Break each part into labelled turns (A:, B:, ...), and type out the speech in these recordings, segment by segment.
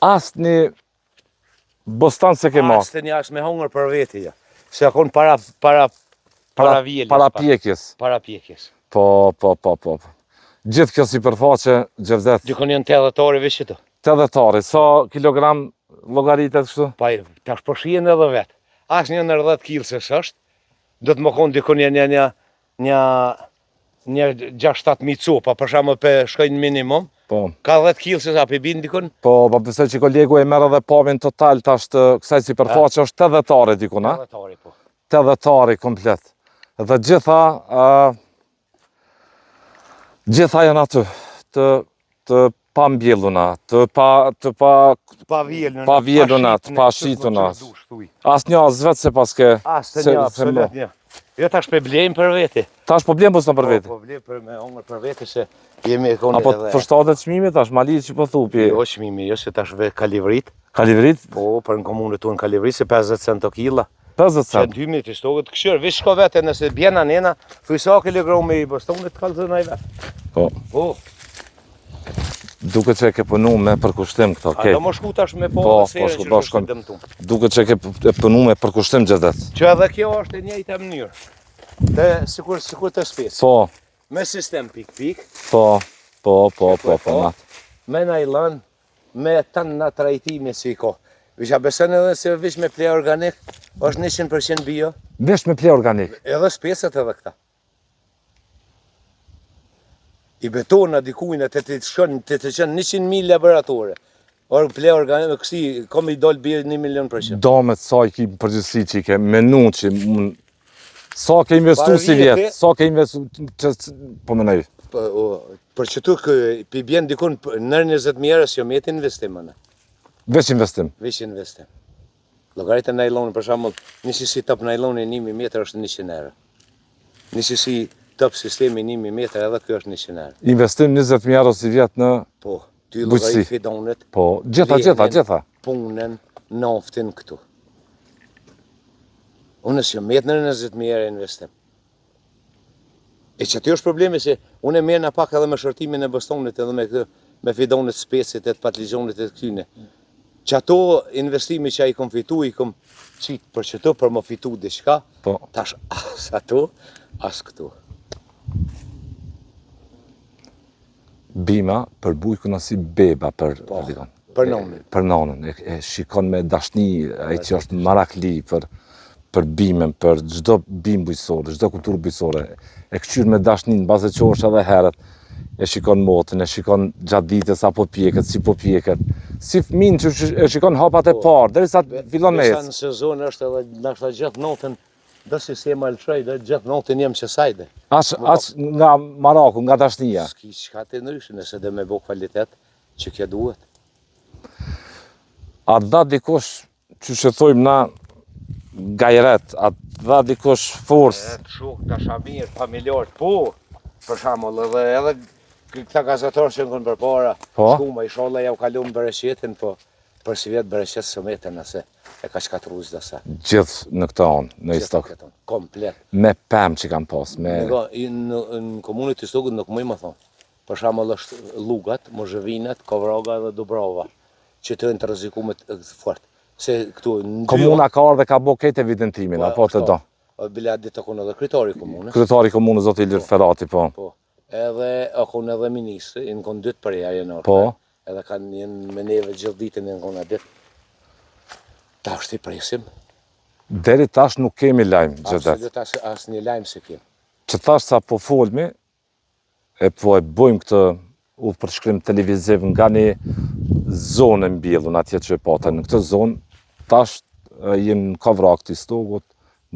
A: Asë një bostan se ke marrë.
B: Asë një asë me hongër për veti, ja. Se akon para vjelës.
A: Para pjekjes.
B: Para pjekjes.
A: Po. Gjithë kjo sipërfaqe, Gjevdet.
B: Dikon janë 80 vishë të.
A: 80, sa kilogram llogaritet kështu?
B: Pa, tash po shihen edhe vetë. Asë një në 10 kilës është, do të më konë dikon një 6-7 copa, për shamë për shkojnë minimum.
A: Po.
B: Ka 10 kilës sa për bin dikon?
A: Po, pëse që kolegu e merë dhe pavin total tash të kësaj sipërfaqe është 80 dikun, a?
B: 80, po.
A: 80 komplet. Dhe gjitha janë aty, të pa mbjelluna, të pa vjeluna, të pa shituna. Asë një asë vetë se pas ke...
B: Asë një, absolut një. Jo tash për blejmë për veti.
A: Tash po blejmë në për veti?
B: Po blejmë për me hongër për veti se jemi e konë
A: edhe... Apo për shtatet qmimi tash, mali që po thupi?
B: Jo qmimi, jo se tash ve kalivrit.
A: Kalivrit?
B: Po, për në komunë tu në kalivrit se 50 cent o kila.
A: 50 cent?
B: Që 2 minit i stokët këshër, vish shko vete nëse bjena nena, fëjsa kilogram i bostonit kalzëna i vetë.
A: Po. Duke që e ke punu me përkushtim këto,
B: okej. A do më shku tash me po dhe serën që është dëmtu.
A: Duke që e ke punu me përkushtim Gjevdet.
B: Që edhe kjo është e njëjta mënyrë. Dhe sikur të spesë.
A: Po.
B: Me sistem pik-pik.
A: Po.
B: Me najlon, me tanë në trajtimi si ko. Visha besen edhe se vish me ple organik, është 100% bio.
A: Vish me ple organik?
B: Edhe speset edhe këta. I betona dikujnë të të qenë 100.000 laboratore. Orë ple organik, kësi, kom i dollë bje 1.000.000%.
A: Damet sa i ki përgjithsi që i ke menu që sa ke investu si vjetë, sa ke investu që po më nëjë?
B: Për që tu pi bjen dikun nër 20.000 eurës jo me jetë investim, anë.
A: Veç investim?
B: Veç investim. Logarit e najlonin, për shamull, nisi si top najlonin 1.000 metrë është 100 euro. Nisi si top sistemi 1.000 metrë edhe kjo është 100 euro.
A: Investim 20.000 euro si vjetë në bujqësi?
B: Po, ty logarit fidonet.
A: Po, gjitha.
B: Punën, naftin këtu. Unës jo metë në 20.000 euro investim. E që aty është problemi se unë e merë në pak edhe me shërtimin e bostonit edhe me fidonit spesit e të patligjonit e të këtyne. Që ato investimi që a i kom fitu, i kom qitë për që to për më fitu dhe shka, tash as ato, as këtu.
A: Bima për bujkuna si beba për
B: nonin.
A: Për nonin, e shikon me dashni, e që është marakli për bimen, për gjdo bim bujësore, gjdo kulturë bujësore, e këqyrë me dashni në bazë që është edhe heret, e shikon motën, e shikon gjatë ditës, apo pjeket, si po pjeket, si fëmin që e shikon hapat e parë, dhe sa fillon me
B: ecë. Në sezon është edhe nështë gjithë notën, dhe sistema lëshoj, dhe gjithë notën jem që sajde.
A: As nga Maraku, nga dashnia?
B: S'ki qka të ndryshë, nëse dhe me bo kvalitet që kja duhet.
A: A dha dikush, që shëthojmë na, gajret, a dha dikush forës?
B: Të shuk, të shamir, familjarët, po, për shamull, edhe këta gazetarë që në kënë përpara, shkuma, i sholla ja u kalumë bereqetin, po për si vjetë bereqet së metën nëse e ka shkatruz dhe se.
A: Gjithë në këta onë, në Istok?
B: Gjithë komplet.
A: Me pëmë që kam pas?
B: Në komunit Istokët nuk mëj më thonë. Për shamull është Lugat, Mozhevinat, Kovraga dhe Dubrava, që të në të rëzikumet fort.
A: Komuna ka arë dhe ka bo këtë evidentimin, apo të do?
B: Bilet ditë akon edhe kryetari komunës.
A: Kryetari komunës, zoti Ilir Ferati, po.
B: Edhe akon edhe ministri, në konë dytë për ja jenë orë.
A: Po.
B: Edhe kanë jenë me neve gjithë ditën në konë dytë. Ta është i presim.
A: Deri tash nuk kemi lajmë, Gjevdet.
B: Absolut asë një lajmë se kemi.
A: Që tash sa po folmi, e po e bojmë këtë u përshkrim televiziv nga një zonë mbjellun atje që e pata. Në këtë zonë, tash jenë në Kovrak të Istokut,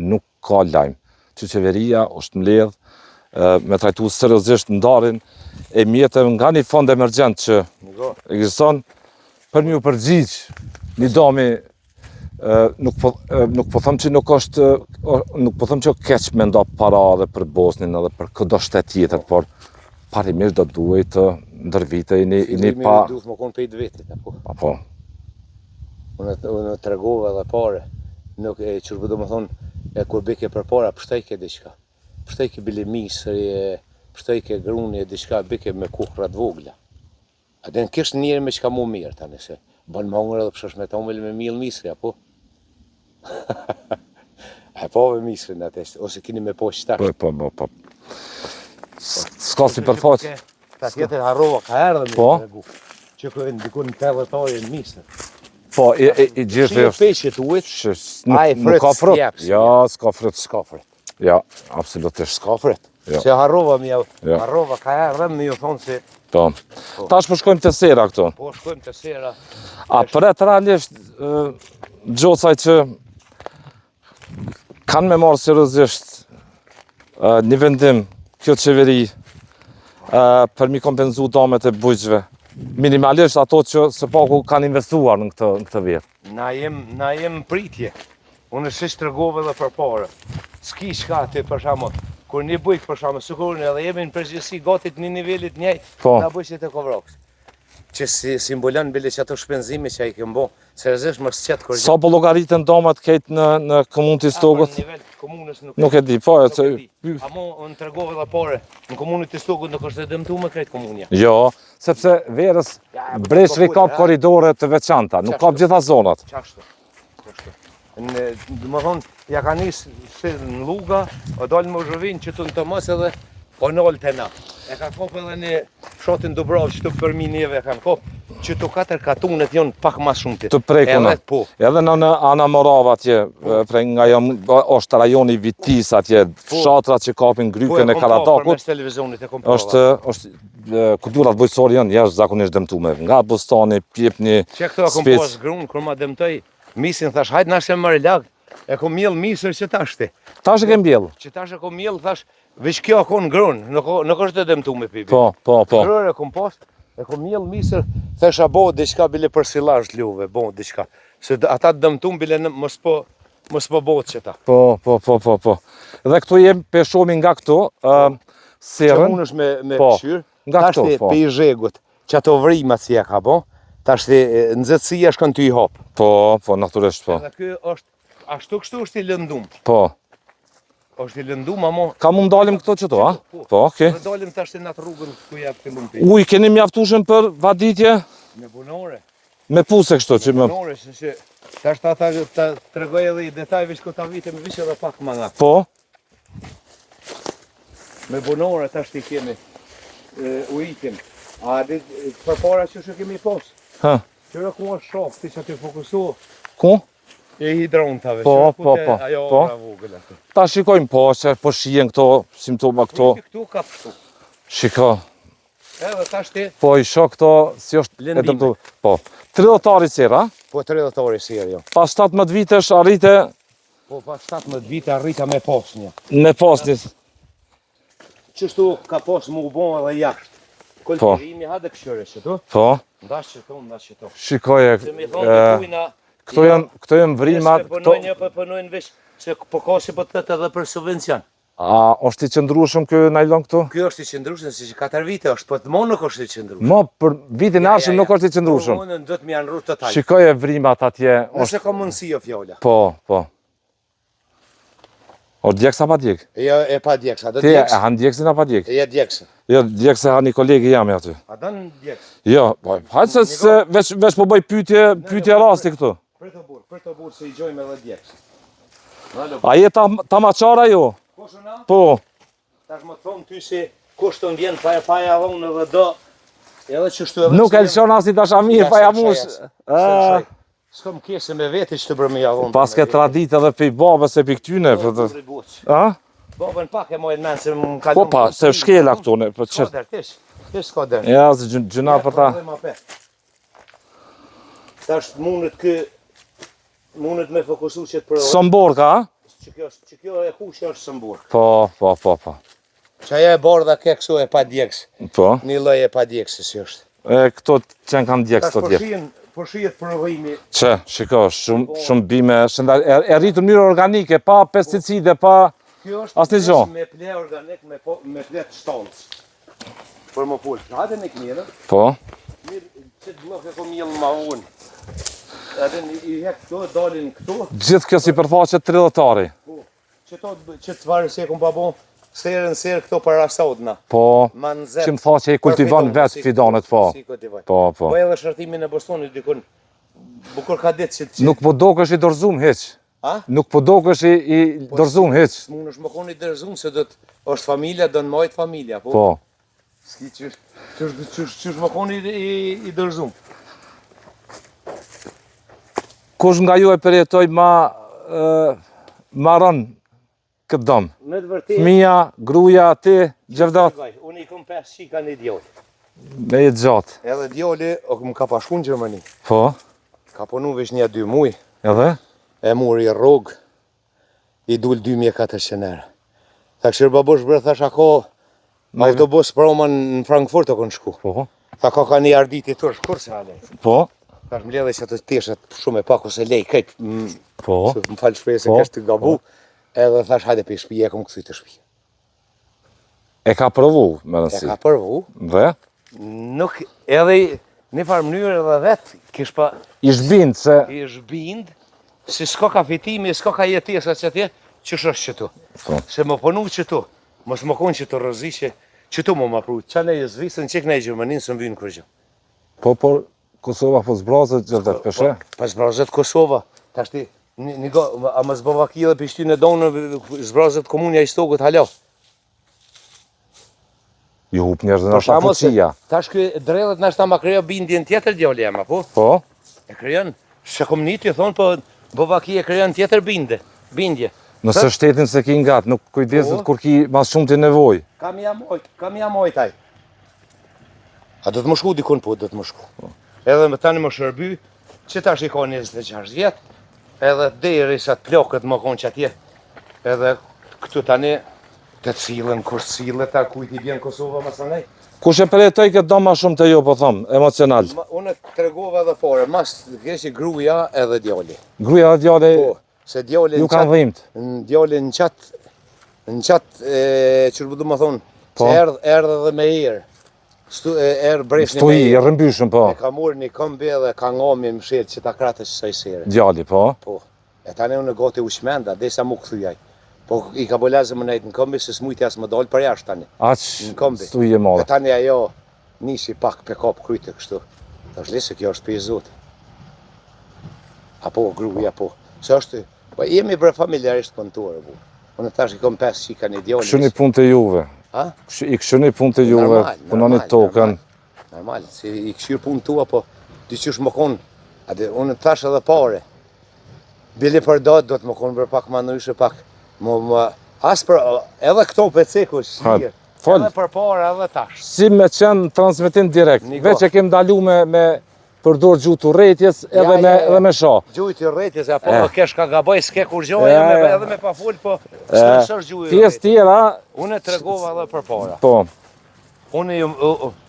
A: nuk ka lajmë. Që qeveria është mbledh, me trajtu seriozisht ndarin e mjetëve nga një fond emergjent që ekziston për një përgjigj, një dami nuk po thëm që nuk po thëm që keq me nda para dhe për Bosnin edhe për këdo shtet tjetër, por parimisht do duhet të ndërvite i një pa...
B: Duhet më konë pejt vetit,
A: apo?
B: Unë të regove dhe pare, nuk e qërë do më thonë, e kur beke për para, pështajke diqka. Pështajke bile misëri, pështajke gruni, diqka beke me kuhrat vogla. A dhe në kështë njëri me qka mu mirë, ta nëse. Bën mangër edhe pësha shmetomel me miell misri, apo? E po me misrin atë, ose kini me po qëtash.
A: Po. S'ka si përfaqë.
B: Ta tjetër harrova ka erdhe me
A: Po.
B: tregu. Që kërën dikun në 80 orë në misër.
A: Po, i gjithë
B: Që
A: është.
B: peshqit ujt,
A: Nuk ka frut.
B: s'jep,
A: Ja, s'ka frut.
B: s'ka fret.
A: Ja, absolutisht.
B: S'ka fret.
A: Jo.
B: Se harrova mi,
A: Jo.
B: harrova ka erdhe me ju thonë se
A: Po. Tash po shkojmë te sera këtu.
B: po shkojmë të sera.
A: A për atë realisht gjocaj që kanë me marrë seriozisht një vendim kjo qeveri për mi kompenzu damet e bujqve. Minimalisht ato që së paku kanë investuar në këtë vjet.
B: Na jem pritje. Unë shish tregove edhe përpara. S'ki shka ti për shembull. Kur një bujk për shembull, sigurisht edhe jemi në përgjithësi gati të një nivelit njëjtë,
A: Po.
B: na bujqet e Kovrakës. Që simbolon bile që ato shpenzime që ai ke mbo, seriozisht mos çet kur.
A: Sa po llogaritën damat këtë në komunë të Stogut?
B: Në nivel të komunës
A: Nuk e di, po,
B: Nuk e di. Amo unë tregove edhe pare, në komunën të Stogut nuk është e dëmtuar krejt komunja.
A: Jo, sepse verës
B: Ja,
A: Breshri
B: po,
A: ka
B: ha?
A: korridore të veçanta, nuk ka gjitha zonat.
B: Qashtu. Më thonë, ja ka njës në Luga, o dalë më zhëvin që të në të mos edhe o nëllë të na. E ka kopë edhe një shotin Dubrav që të përmi njeve kanë kopë, që të 4 katunet jonë pak ma shumë të.
A: Të prekuna.
B: Edhe po.
A: Edhe në Ana Morava atje, prej nga është rajoni Vitis atje, fshatrat që kapin grykën e Karadakut,
B: Përmes televizionit e kom prova.
A: është kulturat bujqësore janë jashtë zakonisht dëmtume. Nga Bostani, Pjepni,
B: Që këto e kom pas grunë, kur ma dëmtoj, misin thash, hajtë nash e mërë lag, e kom mjell misër që tashti.
A: Tash e ke mbjellë.
B: Që tash e kom mjell, thash, veç kjo akon grunë, nuk është e dëmtume pipi.
A: Po.
B: Grërë e kom pas, e kom mjell misër, thesha bo diçka bile për silazh t'luve, bo diçka. Se ata dëmtum bile mos po bot që ta.
A: Po. Dhe këtu jem peshomi nga këtu,
B: Që
A: serën,
B: unë është me
A: Po,
B: këshyrë,
A: nga këtu,
B: tashti
A: po.
B: pe i zhegut, që ato vrimat si e ka bo, tashti nxehtësia shkon ty i hop.
A: po, natyrisht po.
B: Edhe ky është, ashtu kështu është i lëndum.
A: Po.
B: është i lëndum, amo.
A: Ka mund dalim këto qëto, a? Po, okej.
B: Dhe dalim tashti në atë rrugën ku ja fillum pi.
A: Uj, keni mjaftushëm për vaditje?
B: Me bunore.
A: Me puse kështu që më...
B: Bunore, që tash ta tregoj edhe i detajve që ku ta vitem vish edhe pak më nga.
A: Po,
B: Me bunore tash ti kemi ujtim. A dhe për para që kemi pos.
A: ha,
B: Qëra ku është shok, ti që ti fokusu
A: ku?
B: e hidrontave.
A: Po,
B: qëra ku te
A: po,
B: Ajo
A: po.
B: ora vogël atë.
A: Ta shikojmë po, që po shijen këto simptoma këto.
B: Këtu ka pështu.
A: Shiko,
B: Edhe tash ti,
A: po i shoh këto si është e
B: Lëndime.
A: dëmtu. Po, 30 sera,
B: po 30 orë seri jo.
A: pas 17 vitesh arrite
B: Po pas 17 vite arrita me pos një.
A: në pasnis.
B: Qështu ka pos mu bon edhe jashtë. Kultivimi hadë këshyre që tu.
A: Po,
B: Ndash që tu, ndash që tu.
A: shikoje,
B: Se mi thonë të kujna,
A: këto janë vrimat, këto,
B: Përnojnë vesh, se po ka si po të këtë edhe për subvencion.
A: a është i qëndrueshëm ky nylon këtu?
B: Kjo është i qëndrushën, si që 4 vite është, po të mo nuk është i qëndrushën.
A: Mo, për vitin arshëm nuk është i qëndrueshëm.
B: Unë do të më janë rrutë total.
A: Shikoje vrimat atje,
B: Nëse ka mundësi o fjolla.
A: po. O djek sa pa djek?
B: Jo, e pa djeksa, do
A: Ti e
B: djeksa.
A: han djeksin a pa djek?
B: E djeksa.
A: Jo, djek se ha një kolegi jam aty.
B: A don djeksa?
A: Jo, po, hajtë se veç po bëj pyetje rasti këtu.
B: Për të burë se i gjojmë edhe djeksa. Nalo,
A: A je ta maqara jo?
B: kushuna?
A: Po,
B: Tash më thonë ty se kushtë të vjen pa ja dhonë edhe do. Edhe qështu edhe...
A: nuk e lëshon as një dashamir pa jamush.
B: S'kam kese me veti që të bërë me ja dhonë.
A: Pas ke traditë edhe pe babës e pe këtyne. A?
B: Babën pak e mojnë menë se më ka...
A: Po pa, se shkela këtu ne. Po
B: Ska
A: çet.
B: der, tish s'ka der.
A: Ja, se gjuna për ta.
B: Tash mundet me fokusu që të provoj.
A: Somborka, a?
B: Që kjo e hushja është sëmbur.
A: Po.
B: Që aja e bordha ke këso e pa djekës.
A: Po.
B: Një lloj e pa djekës si është.
A: E këto që kanë djek
B: Tash
A: këto djek.
B: po shihet provojimi.
A: Që, shiko, shumë bime, e rritur në mënyrë organike, pa pesticide, pa...
B: Kjo është
A: Asnjë gjë.
B: me ple organik, me ple shtoncë. Për më pulë. Hajde me këmirë.
A: Po.
B: Mirë, që të blok e kom jelë ma unë. Edhe i hek këto, dalin këto.
A: Gjithë kjo si përfaqe 30-tari.
B: Që të varë se e kom pa bo, serë këto para sodna.
A: Po,
B: Ma nëzet.
A: që më tha që i kultivon vetë fidonet, po.
B: Si kultivoj.
A: Po.
B: Po edhe shërtimin e Bostonit dikun Bukur ka ditë që...
A: Nuk po dokesh i dorëzum heq.
B: A?
A: Nuk po dokesh i dorëzum heq.
B: S'mun është më konë i dorëzum se është familja, do në majtë familja, po.
A: Po.
B: S'ki qysh më konë i dorëzum.
A: Kush nga ju e përjetoj ma rënë këtë dëmë?
B: Në të vërtetë,
A: Fëmija, gruja, ti, gjevdat,
B: unë i kom 5 qika një djoli.
A: me jetë gjatë.
B: Edhe djoli, më ka pashku në Gjermani.
A: Po,
B: Ka punu veç 1-2 muj,
A: edhe?
B: e muri rrogë, i dul 2400 erë. Tha këshirë babosh bërë, thash ako autobus për oma në Frankfurt të konë shku.
A: Po,
B: Tha ka një ardit i tërë shkur se ale.
A: po,
B: Thash më ledhe që të teshet shumë e pak ose lej krejt,
A: po.
B: se më falë shprej se
A: Po,
B: kesh të gabu. Edhe thash hajde për shpi, e kom këthy të shpi.
A: E ka provu, me
B: E
A: nësi.
B: ka përvu,
A: Dhe?
B: nuk edhe një farë mënyrë edhe vetë, kish pa
A: Ish bindë se...
B: i zhbind, se s'ka ka fitimi, s'ka ka jetesa që tje, qësh është qëtu.
A: Po.
B: Se më punu qëtu, mos më konë qëtu rëzishe, qëtu më pru, qa ne e Zvicrën, qek ne e Gjermanin, së më vynë kërgjë.
A: Po, por, Kosova po zbrazët gjevdat peshe?
B: Pa zbrazët Kosova, ta shti, a më Zbavaki dhe pishty në donë, zbrazët komunja i stokët hala.
A: Ju hup njerëzën në ta fuqia.
B: Tash kë drellet nështë ta ma krejo bindjen tjetër djali jema, po?
A: Po,
B: E krejon, shë kom një të thonë, po Bavaki e krejon tjetër bindje.
A: nëse shtetin se ki ngatë, nuk kujdeset
B: Po.
A: kur ki mas shumë të nevoj.
B: Kam ja mojt aj. A do të më shku dikun, po do të më shku. Edhe me tani më shërby, që tash i ka 26 vjetë, edhe deri sa të plokët më konë që atje, edhe këtu tani të cilën, kur cilët, ta kujt i bjen Kosova më së nej.
A: Kush e përjetoj këtë do ma shumë të jo, po thëmë, emocional.
B: Unë të tregova dhe fore, mas keshi gruja edhe djali.
A: Gruja dhe djale,
B: Po, se djali
A: ju kanë dhimt.
B: djali në qatë, që du më thonë,
A: Po.
B: që erdhe dhe me erë. Erë breshni me
A: Stuhi, i
B: erë.
A: rëmbyshëm, po.
B: E ka murë një këmbe dhe ka ngomi më shirë që ta kratë që sa i sere.
A: Djali, po.
B: Po, e tani unë gati u shmenda, dhe sa mu këthyjaj. Po, i ka bolazë më nejtë në këmbe, se s'mujti asë më dollë për jashtë tani.
A: Aq,
B: Në këmbe.
A: stuhi e
B: E
A: madhe.
B: tani ajo nisi pak pe kap kryte kështu. Ta është lesë kjo është pe zotë. Apo, gruja, po. Se është, po jemi bre familjarisht pëntore, bu. Unë tash i kom 5 qika një djoli.
A: Këshu një punë të juve.
B: Ha?
A: I këshu një punë të juve,
B: Normal,
A: punoni
B: normal,
A: tokën.
B: Normal, se i këshirë punë tua, po diqysh më konë, unë thash edhe pare. Bili për datë do të më konë bërë pak ma nëshë, pak asë për, edhe këto peceku, shirë.
A: fol.
B: Edhe për pare, edhe tash.
A: Si me qenë transmitim direkt,
B: Niko.
A: veç e kem dalu me përdor gjutë urrëties edhe me sha.
B: Gjujtë i rretjes, apo kesh ka gaboj, s'ke kur gjoja, edhe me pa full, po s'është gjujë i
A: Pjesë
B: rretjes.
A: tjera,
B: Unë e tregova edhe për para.
A: po,
B: Unë